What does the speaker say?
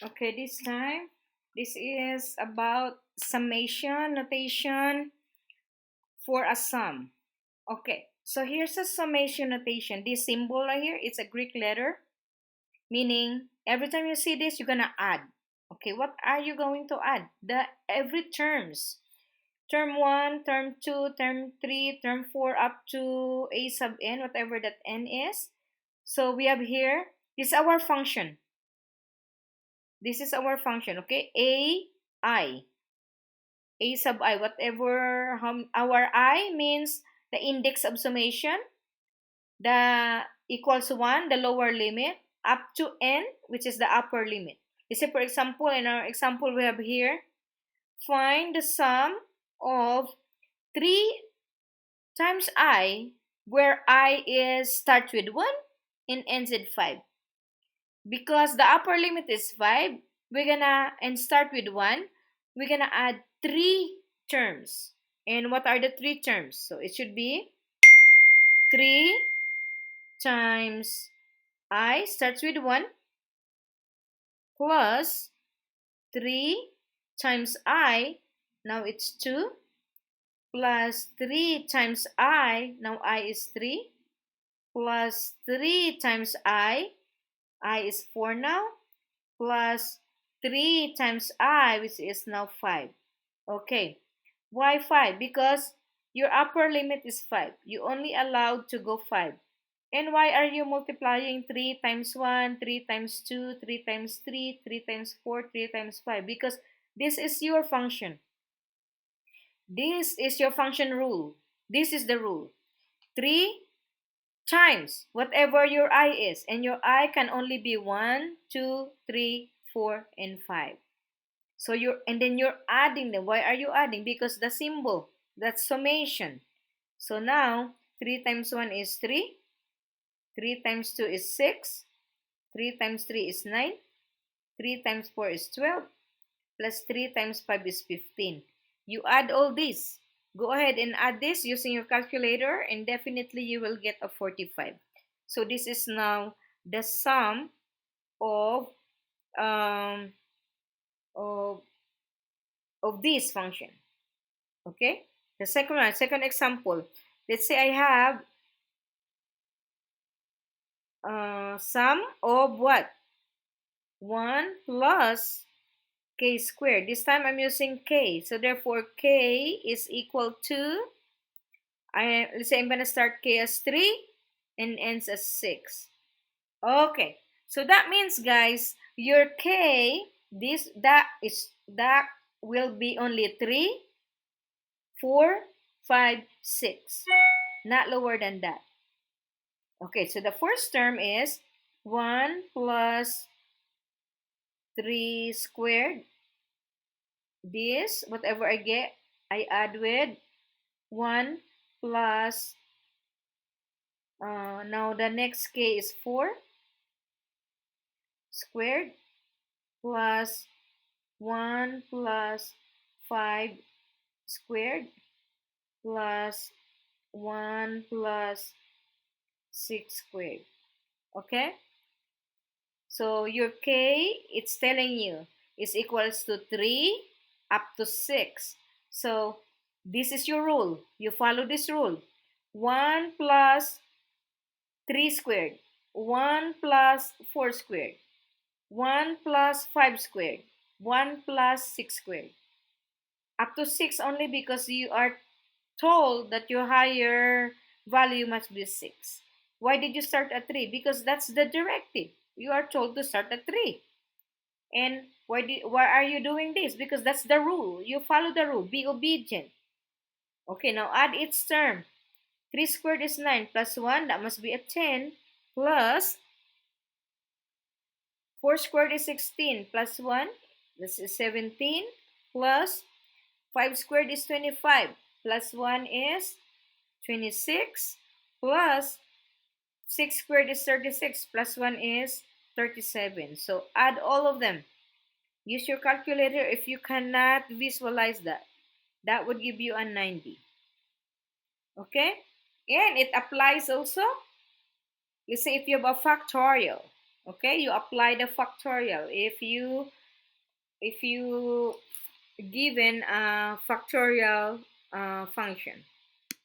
Okay, this time, this is about summation notation for a sum. Okay, so here's a summation notation. This symbol right here, it's a Greek letter, meaning every time you see this, you're gonna add. Okay, what are you going to add? The every terms. Term 1, term 2, term 3, term 4, up to a sub n, whatever that n is. So we have here, this is our function. This is our function, okay? A sub I, whatever our I means the index of summation, the equals 1, the lower limit, up to n, which is the upper limit. Let's say, for example, in our example we have here, find the sum of 3 times I, where I is starts with 1 and ends at 5. Because the upper limit is 5, we're gonna, and start with 1, we're gonna add 3 terms. And what are the 3 terms? So it should be 3 times I starts with 1 plus 3 times I, now it's 2, plus 3 times I, now I is 3, plus 3 times I is 4 now, plus 3 times I, which is now 5. Okay, why 5? Because your upper limit is 5. You only allowed to go 5. And why are you multiplying 3 times 1, 3 times 2, 3 times 3, 3 times 4, 3 times 5? Because this is your function. This is your function rule. This is the rule. 3 times whatever your I is. And your I can only be 1, 2, 3, 4, and 5. So and then you're adding them. Why are you adding? Because the symbol, that's summation. So now 3 times 1 is 3, 3 times 2 is 6, 3 times 3 is 9, 3 times 4 is 12, plus 3 times 5 is 15. You add all this. Go ahead and add this using your calculator, and definitely you will get a 45. So this is now the sum of um, of, of this function. Okay? The second one, second example. Let's say I have sum of what? 1 plus k squared. This time I'm using k. So therefore k is equal to, let's say I'm going to start k as 3 and ends as 6. Okay. So that means, guys, your k, that will be only 3, 4, 5, 6. Not lower than that. Okay, so the first term is 1 plus 3 squared. This, whatever I get, I add with 1 plus, now the next k is 4 squared plus 1 plus 5 squared plus 1 plus 6 squared. Okay? So your k, it's telling you, is equals to 3 up to 6. So this is your rule. You follow this rule. 1 plus 3 squared, 1 plus 4 squared, 1 plus 5 squared, 1 plus 6 squared. Up to 6 only because you are told that your higher value must be 6. Why did you start at 3? Because that's the directive. You are told to start at 3. And why are you doing this? Because that's the rule. You follow the rule. Be obedient. Okay, now add its term. 3 squared is 9 plus 1. That must be a 10 plus 4 squared is 16 plus 1. This is 17 plus 5 squared is 25 plus 1 is 26 plus 6 squared is 36 plus 1 is 37. So add all of them. Use your calculator if you cannot visualize that. That would give you a 90. Okay? And it applies also, let's say if you have a factorial. Okay, you apply the factorial. If you given a factorial function.